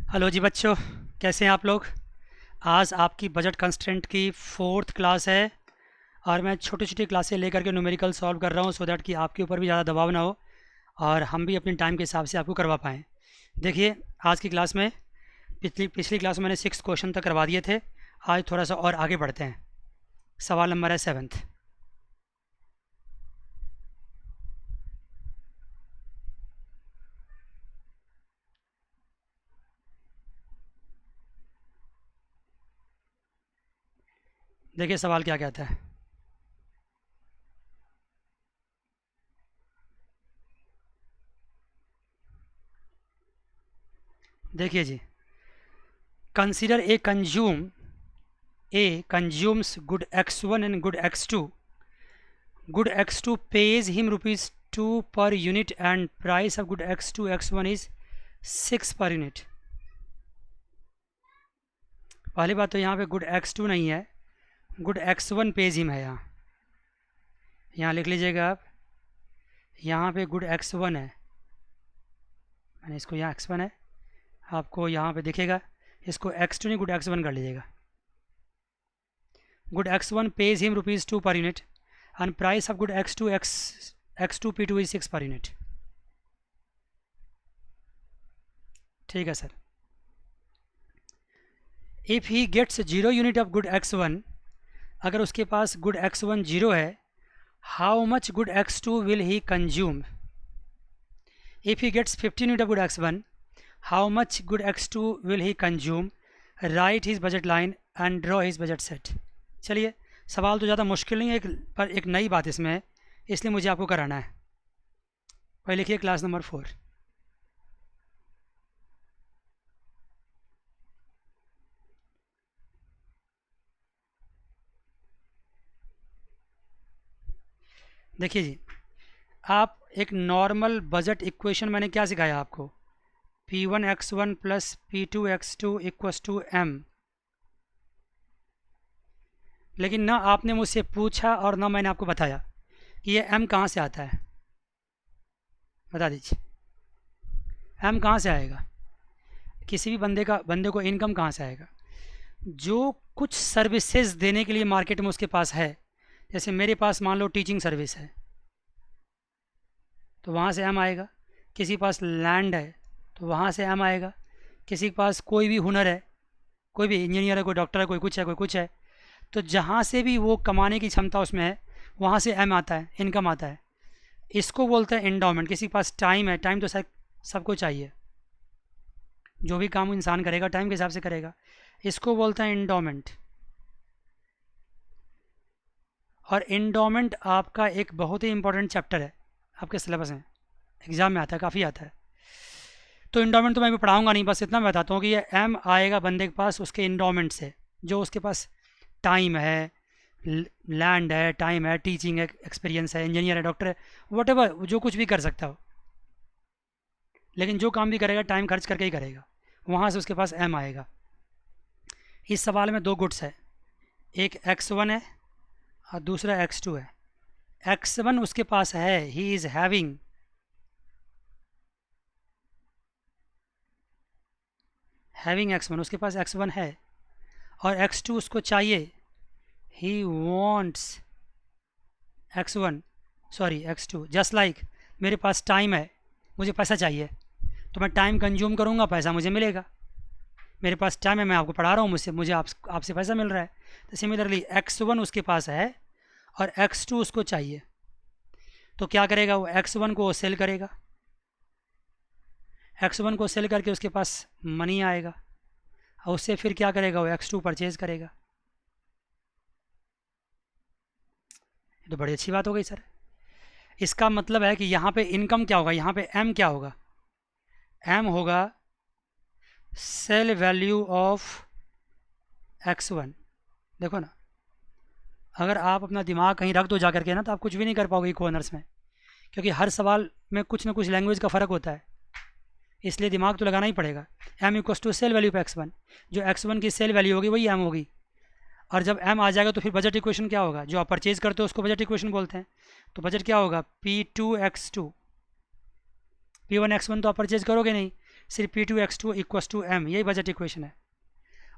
Hello जी बच्चों, कैसे हैं आप लोग। आज आपकी बजट कंस्ट्रेंट की फोर्थ क्लास है और मैं छोटी छोटी क्लासें लेकर के न्यूमेरिकल सॉल्व कर रहा हूँ सो दैट कि आपके ऊपर भी ज़्यादा दबाव ना हो और हम भी अपने टाइम के हिसाब से आपको करवा पाएँ। देखिए, आज की क्लास में पिछली पिछली क्लास में मैंने 6 क्वेश्चन तक करवा दिए थे। आज थोड़ा सा और आगे बढ़ते हैं। सवाल नंबर है 7th। देखिए सवाल क्या कहता है। देखिए जी, consider a consumes good x1 and good x2. Good x2 pays him rupees 2 per unit and price of good x2 x1 is 6 per unit. पहली बात तो यहाँ पे गुड x2 नहीं है, गुड x1 पेज हिम है। यहाँ लिख लीजिएगा आप, यहाँ पे गुड x1 है, मैंने इसको यहाँ x1 है, आपको यहाँ पे दिखेगा। इसको x2 नहीं गुड x1 कर लीजिएगा। Good x1 page him rupees 2 per unit and price of good x2 p2 is 6 per unit. ठीक है sir. If he gets 0 unit of good x1, अगर उसके पास गुड x1 0 है, how much good x2 will he consume. If he gets 15 unit of good x1, how much good x2 will he consume. Right his budget line and draw his budget set. चलिए, सवाल तो ज़्यादा मुश्किल नहीं है, पर एक नई बात इसमें है, इसलिए मुझे आपको कराना है। पहले लिखिए क्लास नंबर 4। देखिए जी, आप एक नॉर्मल बजट इक्वेशन मैंने क्या सिखाया आपको, P1x1 plus P2x2 equals to M। लेकिन ना आपने मुझसे पूछा और ना मैंने आपको बताया कि ये M कहाँ से आता है। बता दीजिए, M कहाँ से आएगा। किसी भी बंदे को इनकम कहाँ से आएगा। जो कुछ सर्विसेज देने के लिए मार्केट में उसके पास है, जैसे मेरे पास मान लो टीचिंग सर्विस है तो वहाँ से M आएगा। किसी के पास लैंड है तो वहाँ से M आएगा। किसी के पास कोई भी हुनर है, कोई भी इंजीनियर है, कोई डॉक्टर है, कोई कुछ है, कोई कुछ है, तो जहाँ से भी वो कमाने की क्षमता उसमें है वहाँ से M आता है, इनकम आता है। इसको बोलते हैं एंडोमेंट। किसी के पास टाइम है, टाइम तो सबको चाहिए, जो भी काम इंसान करेगा टाइम के हिसाब से करेगा, इसको बोलते हैं एंडोमेंट। और एंडोमेंट आपका एक बहुत ही इंपॉर्टेंट चैप्टर है आपके सिलेबस में, एग्ज़ाम में आता है, काफ़ी आता है। तो एंडोमेंट तो मैं भी पढ़ाऊंगा नहीं, बस इतना मैं बताता हूँ कि ये M आएगा बंदे के पास उसके एंडोमेंट से। जो उसके पास टाइम है, लैंड है, टाइम है, टीचिंग है, एक्सपीरियंस है, इंजीनियर है, डॉक्टर है, वटेवर, जो कुछ भी कर सकता हो, लेकिन जो काम भी करेगा टाइम खर्च करके ही करेगा, वहाँ से उसके पास M आएगा। इस सवाल में 2 गुड्स है, एक x1 है और दूसरा x2 है। x1 उसके पास है, ही इज़ हैविंग x1, उसके पास x1 है, और x2 उसको चाहिए, he wants x2। Just like मेरे पास टाइम है, मुझे पैसा चाहिए, तो मैं टाइम कंज्यूम करूँगा, पैसा मुझे मिलेगा। मेरे पास टाइम है, मैं आपको पढ़ा रहा हूँ, मुझे आपसे पैसा मिल रहा है। तो सिमिलरली x1 उसके पास है और x2 उसको चाहिए, तो क्या करेगा वो, x1 को सेल करेगा। x1 को सेल करके उसके पास मनी आएगा और उससे फिर क्या करेगा वो, x2 परचेज करेगा। तो बड़ी अच्छी बात हो गई सर। इसका मतलब है कि यहाँ पे इनकम क्या होगा, यहाँ पे M क्या होगा, M होगा सेल वैल्यू ऑफ x1। देखो ना, अगर आप अपना दिमाग कहीं रख दो जा करके ना, तो आप कुछ भी नहीं कर पाओगे इक्वेशंस में, क्योंकि हर सवाल में कुछ ना कुछ लैंग्वेज का फ़र्क होता है, इसलिए दिमाग तो लगाना ही पड़ेगा। M equals to sale value पे x1, जो x1 की सेल वैल्यू होगी वही M होगी। और जब M आ जाएगा तो फिर बजट इक्वेशन क्या होगा, जो आप परचेज करते हो उसको बजट इक्वेशन बोलते हैं। तो बजट क्या होगा, P2x2। P1x1 तो आप परचेज करोगे नहीं, सिर्फ P2x2 इक्वस टू एम, यही बजट इक्वेशन है।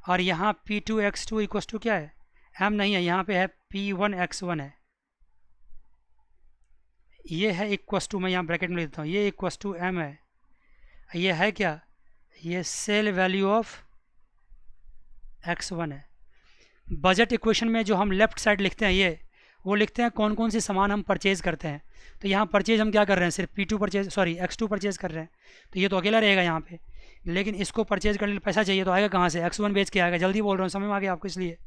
और यहाँ P2x2 इक्वस टू क्या है, एम नहीं है, यहाँ पे है P1x1 है, ये है इक्वस टू, मैं यहाँ ब्रैकेट में लिख देता हूँ, ये इक्वस टू एम है। ये है क्या, ये सेल वैल्यू ऑफ x1 है। बजट इक्वेशन में जो हम लेफ्ट साइड लिखते हैं, ये वो लिखते हैं कौन कौन सी सामान हम परचेज़ करते हैं। तो यहाँ परचेज हम क्या कर रहे हैं, सिर्फ P2 purchase, sorry x2 purchase कर रहे हैं, तो ये तो अकेला रहेगा यहाँ पे। लेकिन इसको परचेज़ करने के लिए पैसा चाहिए, तो आएगा कहाँ से, x1 बेच के आएगा। जल्दी बोल रहा हूँ, समझ में आ गया आपको, इसलिए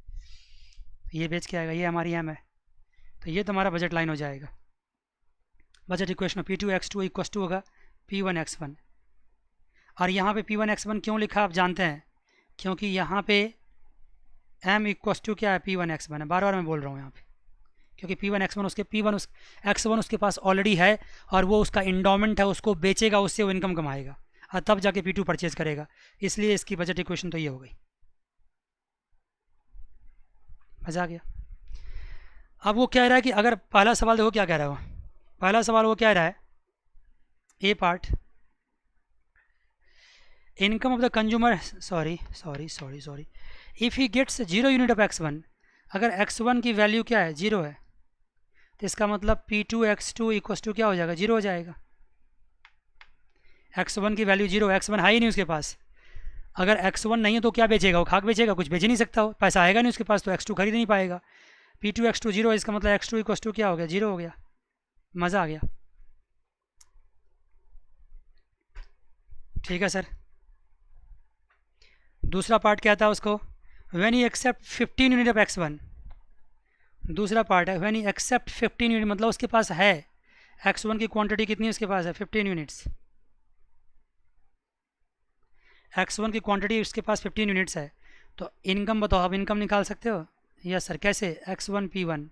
ये बेच के आएगा, ये हमारी एम है। तो ये तुम्हारा बजट लाइन हो जाएगा। बजट इक्वेशन में P2x2 इक्वस टू होगा P1x1। और यहाँ पे P1x1 क्यों लिखा आप जानते हैं, क्योंकि यहाँ पे m इक्वस टू क्या है, P1x1 है। बार बार मैं बोल रहा हूँ यहाँ पे, क्योंकि P1x1 उसके x1 उसके पास ऑलरेडी है, और वो उसका इंडोमेंट है, उसको बेचेगा, उससे वो इनकम कमाएगा, और तब जाके P2 परचेज करेगा। इसलिए इसकी बजट इक्वेशन तो ये हो गई। मजा आ गया। अब वो कह रहा है कि अगर पहला सवाल देखो क्या कह रहा है, वो पहला सवाल वो कह रहा है, a part, income of the consumer, sorry if he gets 0 unit of x1, अगर x1 की वैल्यू क्या है, 0 है, तो इसका मतलब P2x2 इक्वस टू क्या हो जाएगा, 0 हो जाएगा। x1 की वैल्यू 0 है, x1 है ही नहीं उसके पास। अगर x1 नहीं है तो क्या बेचेगा, वो खाक बेचेगा, कुछ बेच ही नहीं सकता, हो पैसा आएगा नहीं उसके पास, तो x2 खरीद नहीं पाएगा। P2x2 0 है, इसका मतलब x2 इक्वस टू क्या हो गया, 0 हो गया। मज़ा आ गया, ठीक है सर। दूसरा पार्ट क्या था उसको, when he accept 15 unit of x1। दूसरा पार्ट है व्हेन ही एक्सेप्ट 15 यूनिट, मतलब उसके पास है x1 की क्वांटिटी कितनी है उसके पास है, 15 यूनिट्स। x1 की क्वांटिटी उसके पास 15 यूनिट्स है। तो इनकम बताओ, आप इनकम निकाल सकते हो। यस सर, कैसे, x1 P1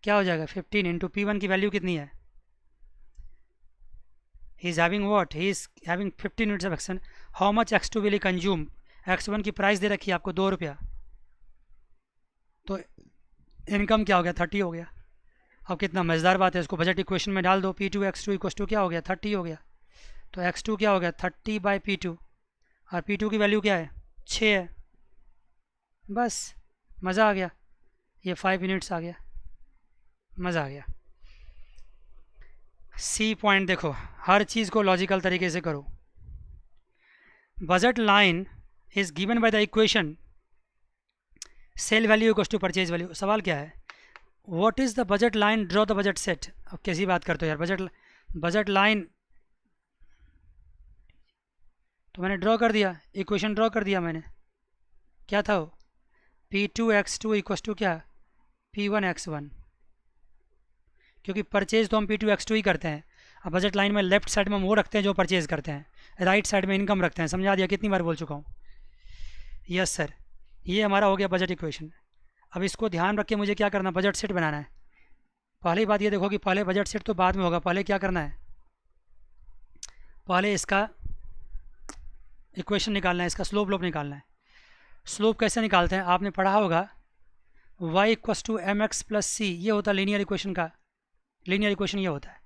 क्या हो जाएगा, 15 इंटू P1 की वैल्यू कितनी है, he is having what, he is having 15 units of x1। How much x2 will he consume, x1 की प्राइस दे रखी है आपको 2 रुपया, तो इनकम क्या हो गया, 30 हो गया। अब कितना मज़ेदार बात है, इसको बजट इक्वेशन में डाल दो, P2x2 इक्वस टू क्या हो गया, 30 हो गया। तो x2 क्या हो गया, 30 बाई P2, और P2 की वैल्यू क्या है, 6 है। बस मज़ा आ गया, ये 5 यूनिट्स आ गया, मज़ा आ गया। सी पॉइंट देखो, हर चीज़ को लॉजिकल तरीके से करो। Budget line is given by the equation sale value equals to purchase value. सवाल क्या है, what is the budget line, draw the budget set. अब कैसी बात करते हो यार, बजट लाइन तो मैंने ड्रॉ कर दिया, इक्वेशन ड्रॉ कर दिया मैंने, क्या था वो, P2x2 इक्वस टू क्या, P1x1, क्योंकि परचेज तो हम P2x2 ही करते हैं। अब बजट लाइन में लेफ्ट साइड में हम वो रखते हैं जो परचेज करते हैं, राइट साइड में इनकम रखते हैं। समझा दिया, कितनी बार बोल चुका हूँ। यस सर, ये हमारा हो गया बजट इक्वेशन। अब इसको ध्यान रख के मुझे क्या करना, बजट सेट बनाना है। पहली बात ये देखो कि पहले बजट सेट तो बाद में होगा, पहले क्या करना है, पहले इसका इक्वेशन निकालना है, इसका स्लोप लोप निकालना है। स्लोप कैसे निकालते हैं, आपने पढ़ा होगा, y equals to m x plus c, ये होता है लीनियर इक्वेशन का, लीनियर इक्वेशन ये होता है।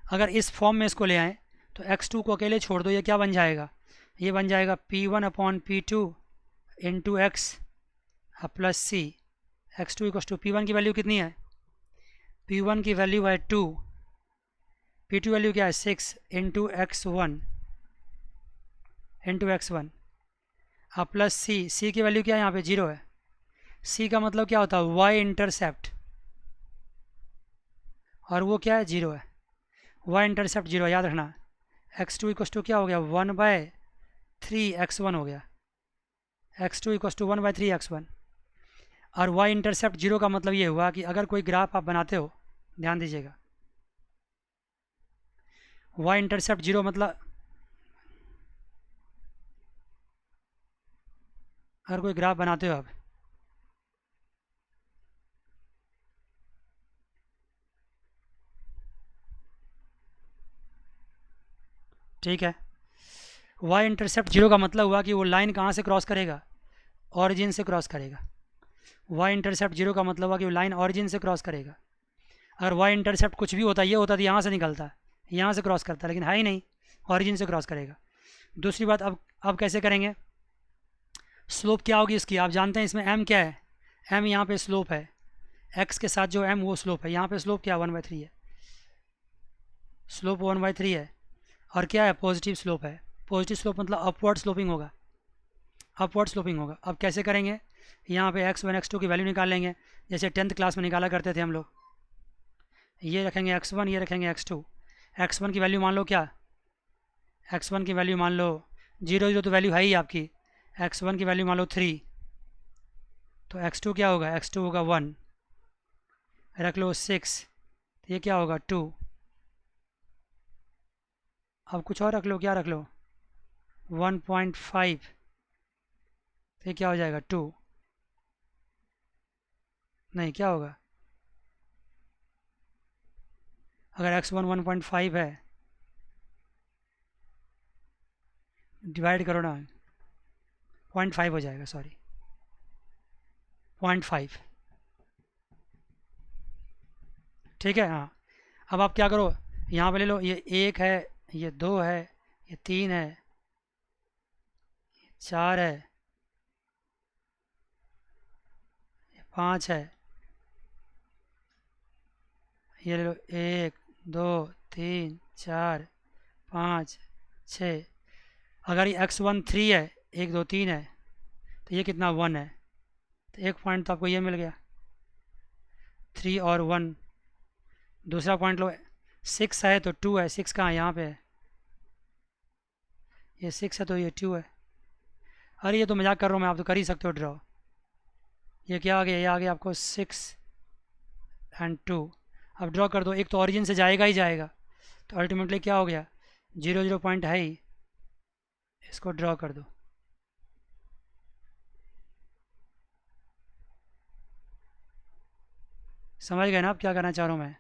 अगर इस फॉर्म में इसको ले आएँ तो x2 को अकेले छोड़ दो, ये क्या बन जाएगा, ये बन जाएगा P1 upon P2 into x plus c. x2 equals to P1 की वैल्यू कितनी है, P1 की वैल्यू है 2, P2 वैल्यू क्या है 6 इंटू x1 प्लस सी की वैल्यू क्या है यहाँ पे 0 है। सी का मतलब क्या होता है, y इंटरसेप्ट, और वो क्या है 0 है, y इंटरसेप्ट 0, याद रखना। x2 इक्वस टू क्या हो गया, 1/3 x1 हो गया, x2 इक्वस टू 1/3 x1। और y इंटरसेप्ट 0 का मतलब ये हुआ कि अगर कोई ग्राफ आप बनाते हो, ध्यान दीजिएगा, y इंटरसेप्ट 0 मतलब अगर कोई ग्राफ बनाते हो आप, ठीक है, y इंटरसेप्ट 0 का मतलब हुआ कि वो लाइन कहाँ से क्रॉस करेगा, ऑरिजिन से क्रॉस करेगा। y इंटरसेप्ट 0 का मतलब हुआ कि वो लाइन ऑरिजिन से क्रॉस करेगा। अगर y इंटरसेप्ट कुछ भी होता, ये होता तो यहाँ से निकलता, यहाँ से क्रॉस करता, लेकिन है ही नहीं, ऑरिजिन से क्रॉस करेगा। दूसरी बात, अब कैसे करेंगे, स्लोप क्या होगी इसकी, आप जानते हैं इसमें m क्या है, m यहाँ पे स्लोप है, x के साथ जो m वो स्लोप है, यहाँ पे स्लोप क्या 1/3 है, स्लोप 1/3 है, और क्या है पॉजिटिव स्लोप है, पॉजिटिव स्लोप मतलब अपवर्ड स्लोपिंग होगा, अपवर्ड स्लोपिंग होगा। अब कैसे करेंगे, यहाँ पे x1 x2 की वैल्यू निकाल लेंगे, जैसे 10th क्लास में निकाला करते थे हम लोग, ये रखेंगे x1, ये रखेंगे x2, x1 की वैल्यू मान लो क्या, x1 की वैल्यू मान लो 0 0 तो वैल्यू है ही आपकी, x1 की वैल्यू मान लो 3, तो x2 क्या होगा, x2 होगा 1, रख लो 6, तो ये क्या होगा 2, अब कुछ और रख लो, क्या रख लो 1.5, तो ये क्या हो जाएगा 2, नहीं क्या होगा, अगर x1 1.5 है, डिवाइड करो ना, 0.5 हो जाएगा, सॉरी 0.5, ठीक है। हाँ, अब आप क्या करो, यहाँ पे ले लो, ये 1 है, ये 2 है, ये 3 है, ये 4 है, ये 5 है, ये ले लो 1 2 3 4 5 6, अगर ये x1 3 है, 1 2 3 है, तो ये कितना 1 है, तो एक पॉइंट तो आपको ये मिल गया, 3 और 1, दूसरा पॉइंट लो 6 है तो 2 है, 6 कहाँ है, यहाँ पे है, ये 6 है तो ये 2 है, अरे ये तो मजाक कर रहा हूँ मैं, आप तो कर ही सकते हो ड्रॉ, ये क्या आ गया, ये आ गया आपको 6 एंड 2, अब ड्रॉ कर दो, एक तो ओरिजिन से जाएगा ही जाएगा, तो अल्टीमेटली क्या हो गया, 0 0 पॉइंट है ही, इसको ड्रॉ कर दो, समझ गए ना आप क्या करना चाह रहा हूँ मैं,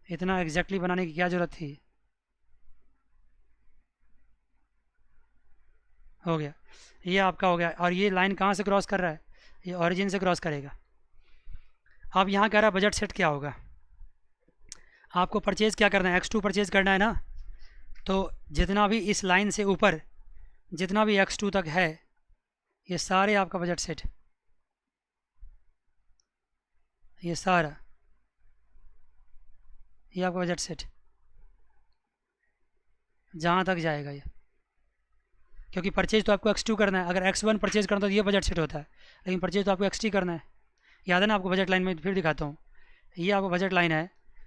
इतना एग्जैक्टली बनाने की क्या ज़रूरत थी, हो गया, ये आपका हो गया, और ये लाइन कहाँ से क्रॉस कर रहा है, ये ओरिजिन से क्रॉस करेगा। अब यहाँ कह रहा है बजट सेट क्या होगा, आपको परचेज़ क्या करना है, x2 परचेज़ करना है ना, तो जितना भी इस लाइन से ऊपर जितना भी x2 तक है, ये सारे आपका बजट सेट, ये सारा, ये आपका बजट सेट जहाँ तक जाएगा ये, क्योंकि परचेज तो आपको x2 करना है, अगर x1 परचेज करना तो ये बजट सेट होता है, लेकिन परचेज तो आपको x3 करना है, याद है ना आपको बजट लाइन में, फिर दिखाता हूँ, ये आपको बजट लाइन है,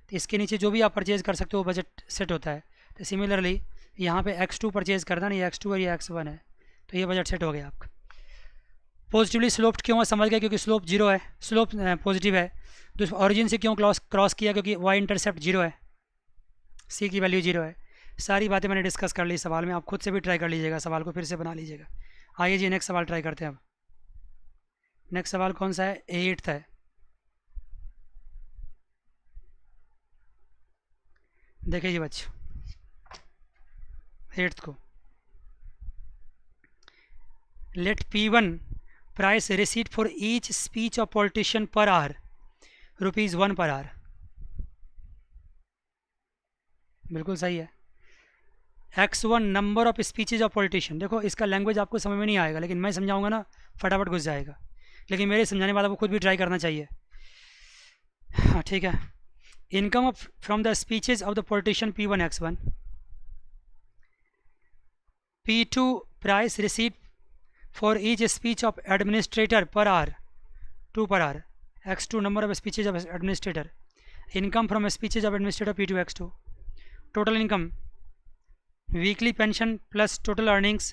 तो इसके नीचे जो भी आप परचेज़ कर सकते हो वो बजट सेट होता है, तो सिमिलरली यहाँ पे x2 परचेज़ करना है, ये x2 और ये x1 है, तो ये बजट सेट हो गया आपका। पॉजिटिवली स्लोप्ड क्यों है समझ गए, क्योंकि स्लोप जीरो है, स्लोप पॉजिटिव है, तो ऑरिजिन से क्यों क्रॉस किया, क्योंकि y इंटरसेप्ट जीरो है, c की वैल्यू जीरो है, सारी बातें मैंने डिस्कस कर ली सवाल में, आप खुद से भी ट्राई कर लीजिएगा, सवाल को फिर से बना लीजिएगा। आइए जी नेक्स्ट सवाल ट्राई करते हैं। अब नेक्स्ट सवाल कौन सा है, 8th है, देखिए जी बच्चों 8th को, let P1 price receipt for each speech of politician per hour ₹1 per hour, बिल्कुल सही है। x1 number of speeches of politician, देखो इसका लैंग्वेज आपको समझ में नहीं आएगा, लेकिन मैं समझाऊंगा ना फटाफट घुस जाएगा, लेकिन मेरे समझाने वाला को खुद भी ट्राई करना चाहिए, हाँ ठीक है। Income of from the speeches of the politician P1 x1, P2 price receipt for each speech of administrator per hour 2 per hour, x2 number of speeches of administrator, income from speeches of administrator P2 x2, total income weekly pension plus total earnings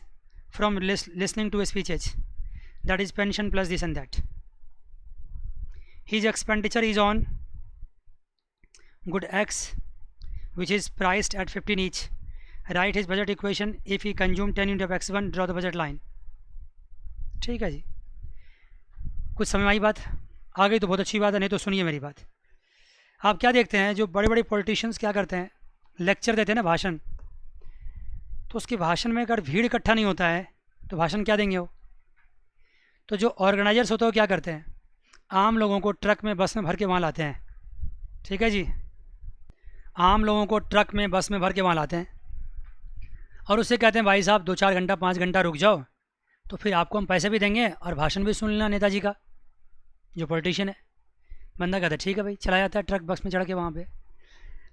from listening to speeches, that is pension plus this and that. His expenditure is on good X which is priced at 15 each. Write his budget equation if he consume 10 unit of x1, draw the budget line. ठीक है जी, कुछ समझ आई बात, आ गई तो बहुत अच्छी बात है, नहीं तो सुनिए मेरी बात। आप क्या देखते हैं, जो बड़े बड़े पॉलिटिशियंस क्या करते हैं, लेक्चर देते हैं ना, भाषण, तो उसके भाषण में अगर भीड़ इकट्ठा नहीं होता है तो भाषण क्या देंगे वो, तो जो ऑर्गेनाइजर्स होते हैं वो क्या करते हैं, आम लोगों को ट्रक में बस में भर के वहाँ लाते हैं, ठीक है जी, आम लोगों को ट्रक में बस में भर के वहाँ लाते हैं, और उससे कहते हैं भाई साहब 2-4 घंटा 5 घंटा रुक जाओ, तो फिर आपको हम पैसे भी देंगे और भाषण भी सुन लेना नेताजी का, जो पॉलिटिशियन है। बंदा कहता है ठीक है भाई, चला जाता है ट्रक बस में चढ़ के वहाँ पे।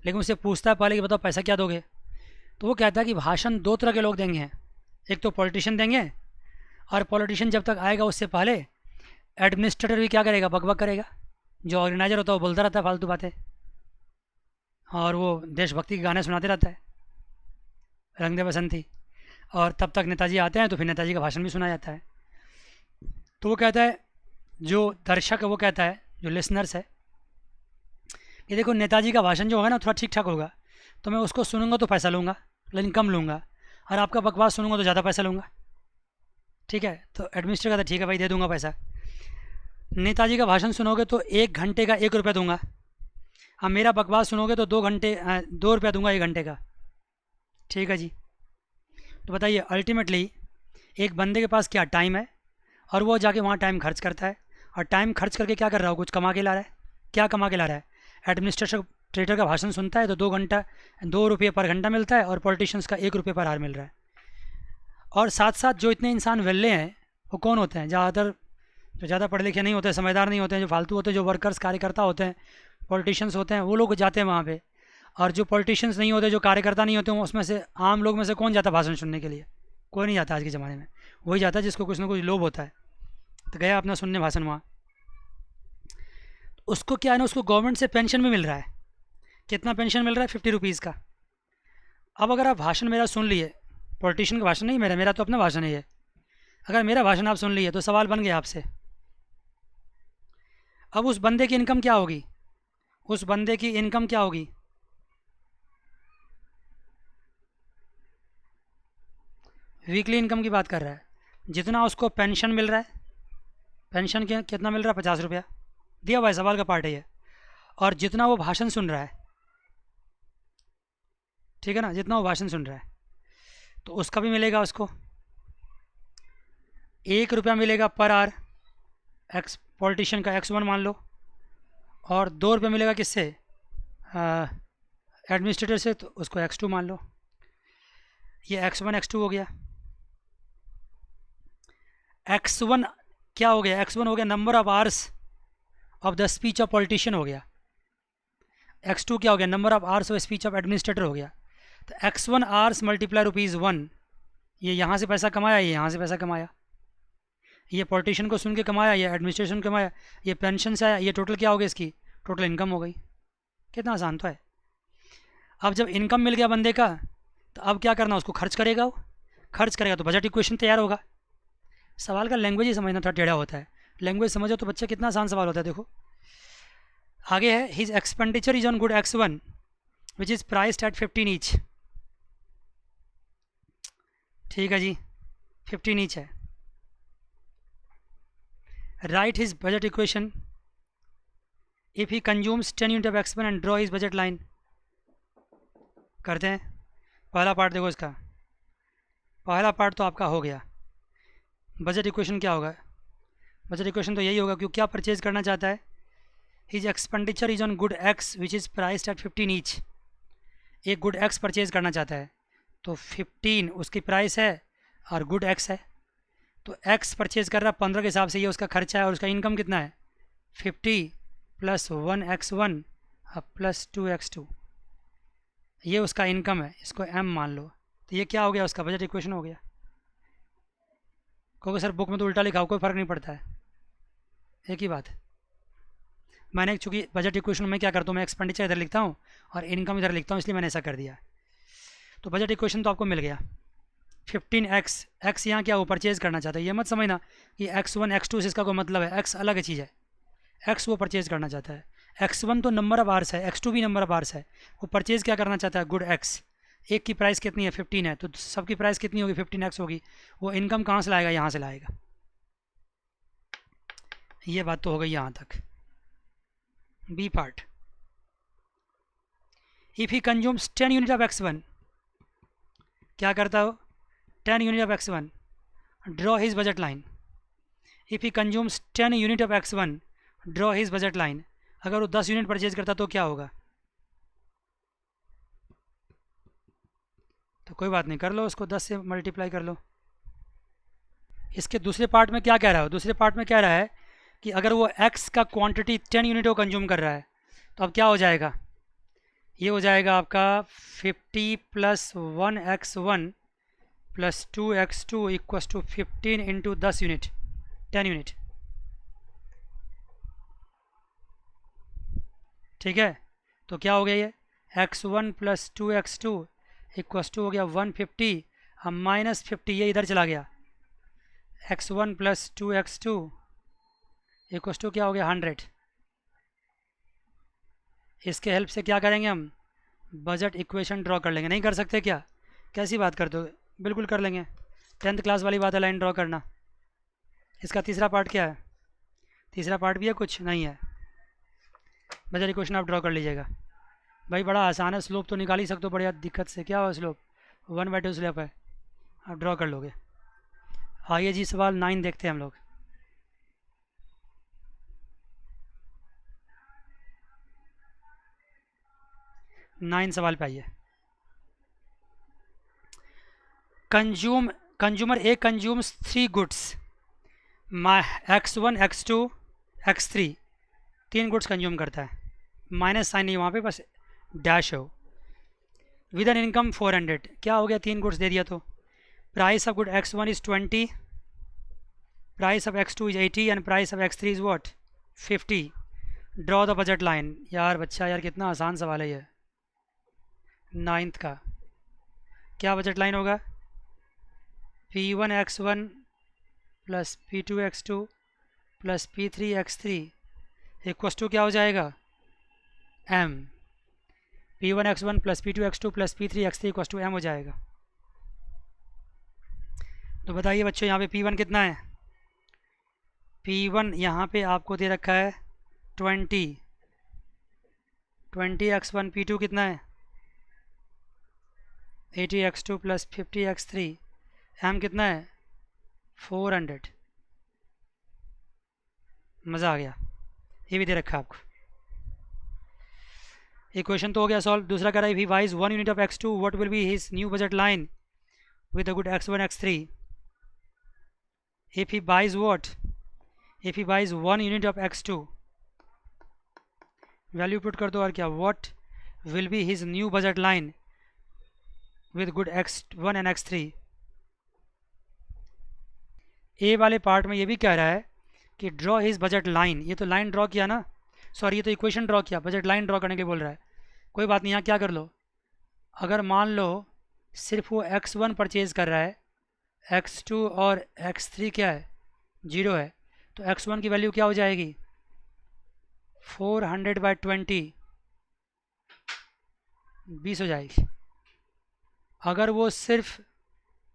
लेकिन उससे पूछता है पहले कि बताओ पैसा क्या दोगे। तो वो कहता है कि भाषण 2 तरह के लोग देंगे, एक तो पॉलिटिशियन देंगे, और पॉलिटिशियन जब तक आएगा उससे पहले एडमिनिस्ट्रेटर भी क्या करेगा, बकबक करेगा। जो ऑर्गेनाइजर होता है वो बोलता रहता है फालतू बातें, और वो देशभक्ति के गाने सुनाते रहता है, रंग दे बसंती। और तब तक नेताजी आते हैं तो फिर नेताजी का भाषण भी सुना जाता है। तो वो कहता है, जो दर्शक है वो कहता है, जो लिसनर्स है, कि देखो नेताजी का भाषण जो होगा ना थोड़ा ठीक ठाक होगा, तो मैं उसको सुनूंगा तो पैसा लूँगा, लेकिन कम लूँगा, और आपका बकवास सुनूंगा तो ज़्यादा पैसा लूँगा। ठीक है, तो एडमिनिस्ट्रेटर कहता है ठीक है भाई, दे दूँगा पैसा। नेताजी का भाषण सुनोगे तो 1 घंटे का 1 रुपया दूंगा, अब मेरा बकवास सुनोगे तो 2 रुपया दूंगा 1 घंटे का। ठीक है जी। तो बताइए अल्टीमेटली एक बंदे के पास क्या टाइम है, और वो जाके वहाँ टाइम खर्च करता है, और टाइम खर्च करके क्या कर रहा हो, कुछ कमा के ला रहा है। क्या कमा के ला रहा है? एडमिनिस्ट्रेटर का भाषण सुनता है तो 2 घंटा 2 रुपये पर घंटा मिलता है, और पॉलिटिशियंस का 1 रुपये पर आवर मिल रहा है। और साथ साथ जो इतने इंसान वेल्ले हैं वो कौन होते हैं? ज़्यादातर जो ज़्यादा पढ़े लिखे नहीं होते, समझदार नहीं होते हैं, जो फालतू होते हैं, जो वर्कर्स कार्यकर्ता होते हैं, पॉलिटिशियंस होते हैं, वो लोग जाते हैं वहाँ पे। और जो पॉलिटिशियंस नहीं होते, जो कार्यकर्ता नहीं होते, उसमें से आम लोग में से कौन जाता है भाषण सुनने के लिए? कोई नहीं जाता आज के ज़माने में। वही जाता है जिसको कुछ ना कुछ लोभ होता है, तो गया अपना सुनने भाषण वहाँ। उसको क्या है ना, उसको गवर्नमेंट से पेंशन भी मिल रहा है। कितना पेंशन मिल रहा है? 50 रुपीज़ का। अब अगर आप भाषण मेरा सुन लिए, पॉलिटिशियन का भाषण नहीं, मेरा तो अपना भाषण है ये, अगर मेरा भाषण आप सुन लिए तो सवाल बन गया आपसे, अब उस बंदे की इनकम क्या होगी? उस बंदे की इनकम क्या होगी? वीकली इनकम की बात कर रहा है। जितना उसको पेंशन मिल रहा है, पेंशन कितना मिल रहा है? 50 रुपया दिया हुआ है, सवाल का पार्ट है ये। और जितना वो भाषण सुन रहा है, ठीक है ना, जितना वो भाषण सुन रहा है तो उसका भी मिलेगा उसको 1 रुपया मिलेगा पर आवर, एक्स पॉलिटिशियन का X1 मान लो, और 2 रुपये मिलेगा किससे? एडमिनिस्ट्रेटर से, तो उसको X2 मान लो। ये X1 X2 हो गया। X1 क्या हो गया? X1 हो गया number of hours of the speech of politician हो गया। X2 क्या हो गया? Number of hours of speech of administrator हो गया। तो X1 आवर्स मल्टीप्लाई ₹1, ये यहाँ से पैसा कमाया, ये यहाँ से पैसा कमाया, ये पॉलिटिशियन को सुन के कमाया, ये एडमिनिस्ट्रेशन कमाया, ये पेंशन से आया, ये टोटल क्या हो गया? इसकी टोटल इनकम हो गई। कितना आसान तो है। अब जब इनकम मिल गया बंदे का, तो अब क्या करना? उसको खर्च करेगा। वो खर्च करेगा तो बजट इक्वेशन तैयार होगा। सवाल का लैंग्वेज ही समझना थोड़ा टेढ़ा होता है, लैंग्वेज समझो तो बच्चे कितना आसान सवाल होता है। देखो आगे है, his expenditure is on good X1 which is priced eight 15 each. ठीक है जी, 15 ईच है। Right his budget equation if he consumes 10 unit of X1 and draw his budget line. करते हैं पहला पार्ट। देखो इसका पहला पार्ट तो आपका हो गया। बजट इक्वेशन क्या होगा? बजट इक्वेशन तो यही होगा, क्योंकि क्या परचेज करना चाहता है? His expenditure is on good X which is priced eight 15 each. एक गुड X परचेज करना चाहता है, तो 15 उसकी प्राइस है और गुड X है, तो X परचेज कर रहा है 15 के हिसाब से, ये उसका खर्चा है। और उसका इनकम कितना है? 50 + 1X1 + 2X2, ये उसका इनकम है। इसको M मान लो। तो ये क्या हो गया? उसका बजट इक्वेशन हो गया। क्योंकि सर बुक में तो उल्टा लिखा हो, कोई फ़र्क नहीं पड़ता है, एक ही बात है। मैंने चूँकि बजट इक्वेशन में क्या करता हूँ, मैं एक्सपेंडिचर इधर लिखता हूँ और इनकम इधर लिखता हूँ, इसलिए मैंने ऐसा कर दिया। तो बजट इक्वेशन तो आपको मिल गया। 15X, X यहाँ क्या वो परचेज़ करना चाहता है। ये मत समझना कि X1 X2 से इसका कोई मतलब है, X अलग चीज़ है। X वो परचेज़ करना चाहता है। X1 तो नंबर ऑफ आवर्स है, X2 भी नंबर ऑफ आवर्स है। वो परचेज़ क्या करना चाहता है? Good X। एक की प्राइस कितनी है? 15 है, तो सबकी प्राइस कितनी होगी? 15X होगी। वो इनकम कहाँ से लाएगा? यहाँ से लाएगा। ये बात तो हो गई यहाँ तक। B part, if he consumes 10 unit of X1, क्या करता हो? 10 unit of X1, draw his budget line. If he consumes 10 unit of X1, draw his budget line. अगर वो 10 यूनिट परचेज करता तो क्या होगा? तो कोई बात नहीं, कर लो उसको, 10 से मल्टीप्लाई कर लो। इसके दूसरे पार्ट में क्या कह रहा है? दूसरे पार्ट में कह रहा है कि अगर वो x का क्वांटिटी 10 यूनिट को कंज्यूम कर रहा है तो अब क्या हो जाएगा? ये हो जाएगा आपका 50 plus 1x1 plus 2x2 equals to 15 into 10 unit, 10 unit. ठीक है, तो क्या हो गया ये x1 plus 2x2 equals to हो गया 150, अब माइनस 50 ये इधर चला गया, x1 plus 2x2 equals to क्या हो गया 100। इसके हेल्प से क्या करेंगे हम? बजट इक्वेशन ड्रॉ कर लेंगे। नहीं कर सकते क्या? कैसी बात करते हो? बिल्कुल कर लेंगे, 10th क्लास वाली बात है लाइन ड्रॉ करना। इसका तीसरा पार्ट क्या है? तीसरा पार्ट भी है कुछ? नहीं है। बजट इक्वेशन आप ड्रॉ कर लीजिएगा भाई, बड़ा आसान है। स्लोप तो निकाल ही सकते हो बढ़िया दिक्कत से। क्या हो स्लोप? 1/2 स्लोप है, आप ड्रॉ कर लोगे। आइए जी सवाल 9 देखते हैं हम लोग। नाइन सवाल पे आइए। Consumer A consumes 3 goods, x1 x2 x3, 3 goods consume करता है। माइनस साइन नहीं वहाँ पे, बस डैश हो। विद एन इनकम 400, क्या हो गया? 3 गुड्स दे दिया तो price of good x1 is 20, price of x2 is 80 and price of x3 is what? 50। Draw the budget line. यार बच्चा यार कितना आसान सवाल है ये, 9th का। क्या बजट लाइन होगा? P1 x1 plus P2 x2 plus P3 x3 equals to क्या हो जाएगा? M। P1 x1 plus P2 x2 plus P3 x3 equals to M हो जाएगा। तो बताइए बच्चों, यहाँ पे P1 कितना है? P1 यहाँ पे आपको दे रखा है 20 x1, P2 कितना है? 80 x2 प्लस 50 x3, M कितना है? 400। मज़ा आ गया, ये भी दे रखा है आपको। इक्वेशन तो हो गया सॉल्व। दूसरा कह रहा है, if he buys 1 unit of x2 what will be his new budget line with the good x1 x3? if he buys what? if he buys 1 unit of x2, value put कर दो और क्या, what will be his new budget line with good x1 and x3? ए वाले part में ये भी कह रहा है कि ड्रॉ हिज बजट लाइन। ये तो लाइन ड्रॉ किया ना, सॉरी ये तो इक्वेशन ड्रॉ किया, बजट लाइन ड्रॉ करने के लिए बोल रहा है। कोई बात नहीं, यहाँ क्या कर लो, अगर मान लो सिर्फ वो x1 परचेज़ कर रहा है, x2 और x3 क्या है? 0 है, तो x1 की वैल्यू क्या हो जाएगी? 400/20, 20 हो जाएगी। अगर वो सिर्फ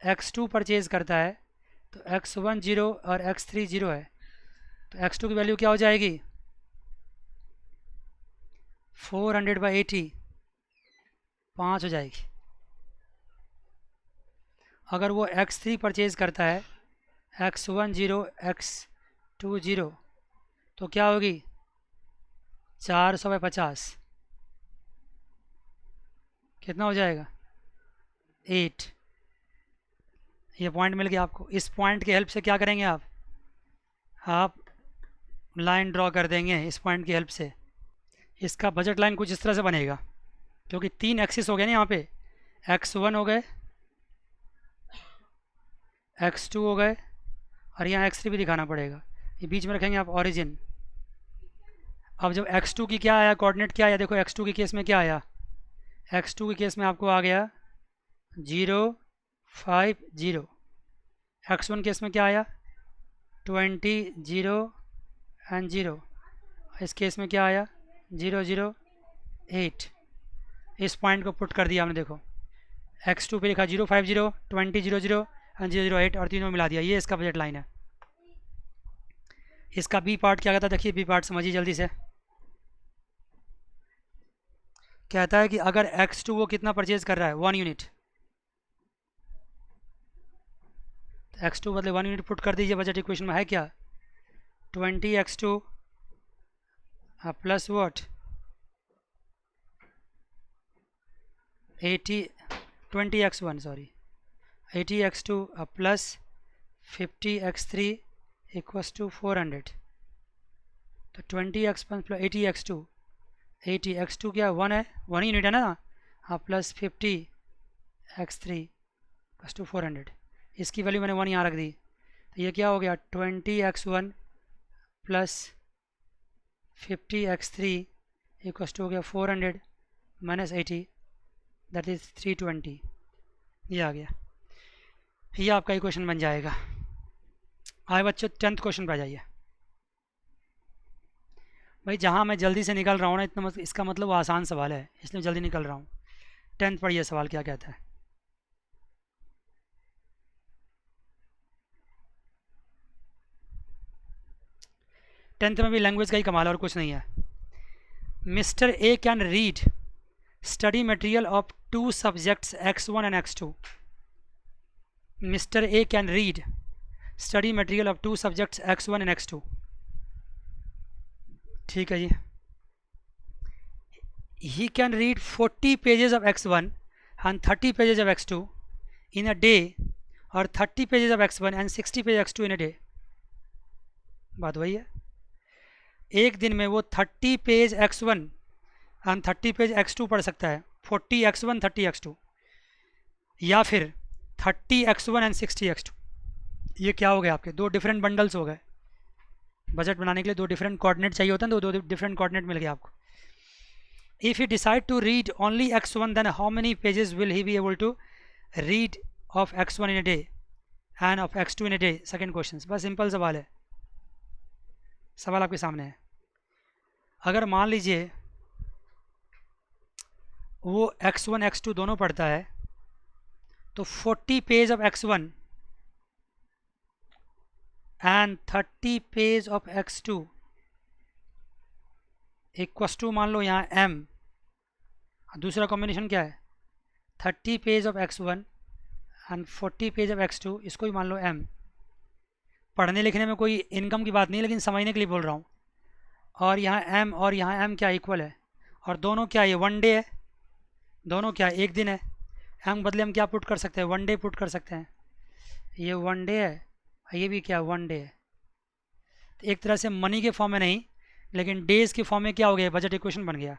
x2 परचेज़ करता है तो x1 0 और x3 0 है, तो x2 की वैल्यू क्या हो जाएगी? 400/80, 5 हो जाएगी। अगर वो x3 परचेज़ करता है, x1 0 x2 0, तो क्या होगी? 400/50, कितना हो जाएगा? 8। ये पॉइंट मिल गया आपको। इस पॉइंट की हेल्प से क्या करेंगे आप लाइन ड्रॉ कर देंगे इस पॉइंट की हेल्प से। इसका बजट लाइन कुछ इस तरह से बनेगा, क्योंकि 3 एक्सिस हो गए ना यहाँ पे, x1 हो गए, x2 हो गए, और यहाँ x3 भी दिखाना पड़ेगा। ये बीच में रखेंगे आप ओरिजिन। अब जब x2 की क्या आया, कोऑर्डिनेट क्या आया? देखो x2 के केस में क्या आया, x2 के केस में आपको आ गया 0 5 0। x1 केस में क्या आया? 20 0 एंड 0। इस केस में क्या आया? 0 0 8। इस पॉइंट को पुट कर दिया हमने। देखो x2 पे लिखा 0 5 0, 20 0 0 एंड 0 0 8, और तीनों मिला दिया। ये इसका बजट लाइन है। इसका बी पार्ट क्या कहता है? देखिए बी पार्ट समझिए जल्दी से। कहता है कि अगर x2 वो कितना परचेज कर रहा है? 1 यूनिट, x2 बदले 1 यूनिट पुट कर दीजिए। बजट इक्वेशन में है क्या? 20 x2 plus what? 80 20x1 sorry 80x2 plus 50x3 equals to 400। तो 20x1 प्लस 80x2, 80x2 क्या 1 है, 1 यूनिट है ना, हाँ, प्लस 50x3 प्लस टू 400। इसकी वैल्यू मैंने 1 यहाँ रख दी, तो ये क्या हो गया 20x1 plus 50x3 equals to हो गया 400 माइनस 80, दैट इज़ 320। ये आ गया, ये आपका इक्वेशन बन जाएगा। आए बच्चों 10th क्वेश्चन पे आ जाइए। भाई जहाँ मैं जल्दी से निकल रहा हूँ ना, इतना इसका मतलब वो आसान सवाल है, इसलिए जल्दी निकल रहा हूँ। 10th पढ़िए सवाल क्या कहता है। टेंथ में भी लैंग्वेज का ही कमाल है और कुछ नहीं है। Mister A can read study material of 2 subjects x1 and x2। Mister A can read study material of 2 subjects x1 and x2। ठीक है जी। he can read 40 pages of x1 and 30 pages of x2 in a day, और 30 pages of x1 and 60 pages x2 in a day। बात वही है, एक दिन में वो 30 page x1 and 30 page x2 पढ़ सकता है, 40 x1 30 x2, या फिर 30 x1 and 60 x2। ये क्या हो गया, आपके दो डिफरेंट बंडल्स हो गए। बजट बनाने के लिए दो डिफरेंट कोऑर्डिनेट चाहिए होता है, तो दो डिफरेंट कोऑर्डिनेट मिल गए आपको। If he decide to read only x1, then how many pages will he be able to read of x1 in a day and of x2 in a day? Second question। बस simple सवाल है, सवाल आपके सामने है। अगर मान लीजिए वो x1 x2 दोनों पढ़ता है, तो 40 page of x1 and 30 page of x2 equals to, मान लो यहाँ m, दूसरा कॉम्बिनेशन क्या है 30 page of x1 and 40 page of x2, इसको ही मान लो m। पढ़ने लिखने में कोई इनकम की बात नहीं, लेकिन समझने के लिए बोल रहा हूँ। और यहाँ m और यहाँ m क्या इक्वल है, और दोनों क्या, ये 1 डे है, दोनों क्या एक दिन है। m बदले हम क्या पुट कर सकते हैं, 1 डे पुट कर सकते हैं। ये 1 डे है, ये भी क्या 1 डे है। तो एक तरह से मनी के फॉर्म में नहीं, लेकिन डेज़ के फॉर्म में क्या हो गया, बजट इक्वेशन बन गया।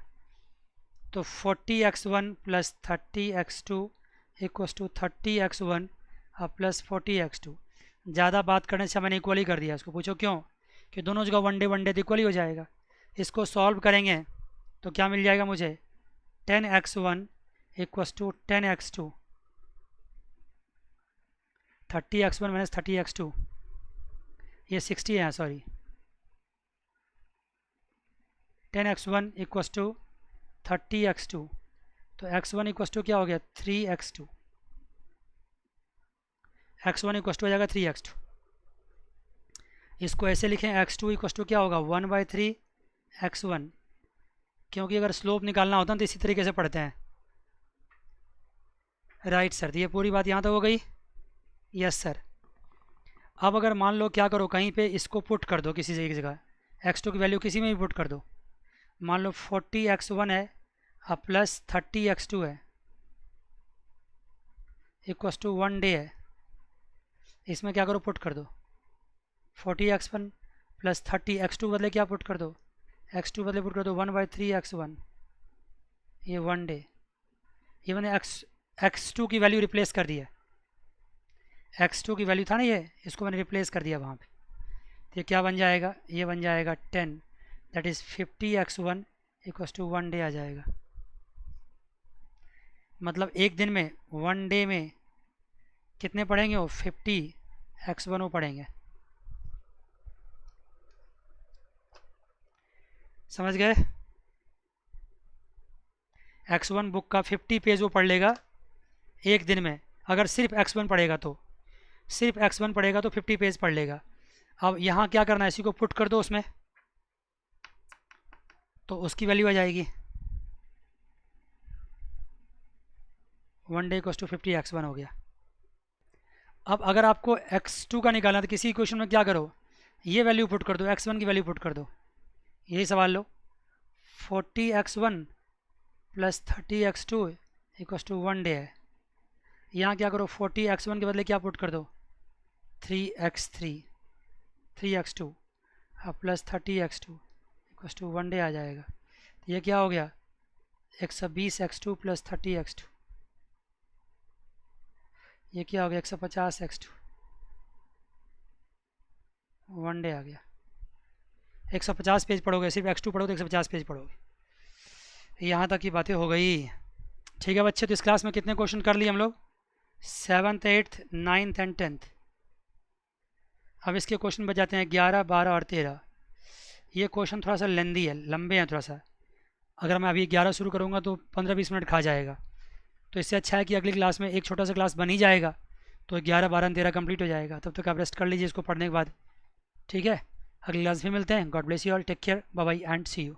तो 40x1 plus 30x2 equals to 30x1 plus 40x2। ज़्यादा बात करने से मैंने इक्वल ही कर दिया इसको। पूछो क्यों, कि दोनों जगह 1 डे तो इक्वल ही हो जाएगा। इसको सॉल्व करेंगे तो क्या मिल जाएगा मुझे, 10x1 equals to 10x2, 30x1 minus 30x2, ये 60 है sorry, 10x1 equals to 30x2, तो x1 इक्वस टू क्या हो गया 3x2, x1 इक्वस टू हो जाएगा 3x2। इसको ऐसे लिखें, x2 इक्वस टू क्या होगा 1/3 x1, क्योंकि अगर स्लोप निकालना होता है तो इसी तरीके से पढ़ते हैं। राइट सर, तो ये पूरी बात यहाँ तक हो गई। Yes sir. अब अगर मान लो क्या करो, कहीं पे इसको पुट कर दो किसी एक जगह, x2 की वैल्यू किसी में भी पुट कर दो। मान लो 40x1 है प्लस 30x2 है इक्वस टू 1 डे है। इसमें क्या करो, पुट कर दो 40x1 प्लस 30x2 बदले क्या पुट कर दो, x2 बदले पुट कर दो 1/3 x1, ये 1 डे। ये मैंने x2 की वैल्यू रिप्लेस कर दी है, x2 की वैल्यू था ना ये, इसको मैंने रिप्लेस कर दिया वहाँ पे। तो ये क्या बन जाएगा, ये बन जाएगा 10, that is 50x1 equals to 1 डे आ जाएगा। मतलब एक दिन में 1 डे में कितने पढ़ेंगे वो, 50x1 वो पढ़ेंगे। समझ गए, x1 बुक का 50 पेज वो पढ़ लेगा एक दिन में। अगर सिर्फ x1 पढ़ेगा तो, सिर्फ x1 पढ़ेगा तो 50 पेज पढ़ लेगा। अब यहाँ क्या करना है, इसी को पुट कर दो उसमें, तो उसकी वैल्यू आ जाएगी 1 डे इक्वस टू 50x1 हो गया। अब अगर आपको x2 का निकालना तो किसी इक्वेशन में क्या करो, ये वैल्यू पुट कर दो, x1 की वैल्यू पुट कर दो। यही सवाल लो, 40x1 plus 30x2 equals to 1 day है, यहाँ क्या करो 40x1 के बदले क्या पुट कर दो 3x3 3x2 plus 30x2 equals to 1 डे आ जाएगा। तो ये क्या हो गया 120x2 प्लस 30x2, ये क्या हो गया 150x2 1 डे आ गया। 150 पेज पढ़ोगे, सिर्फ x2 पढ़ोगे तो 150 पेज पढ़ोगे। यहाँ तक की बातें हो गई। ठीक है बच्चे, तो इस क्लास में कितने क्वेश्चन कर लिए हम लोग 7th 8th 9th and 10th। अब इसके क्वेश्चन बच जाते हैं 11 12 और 13। ये क्वेश्चन थोड़ा सा लेंदी है, लंबे हैं थोड़ा सा। अगर मैं अभी 11 शुरू करूँगा तो 15-20 मिनट खा जाएगा। तो इससे अच्छा है कि अगली क्लास में एक छोटा सा क्लास बन ही जाएगा, तो 11 12 13 कंप्लीट हो जाएगा। तब तक आप रेस्ट कर लीजिए इसको पढ़ने के बाद। ठीक है, अगली क्लास में मिलते हैं। God bless you all, take care, bye bye and see you.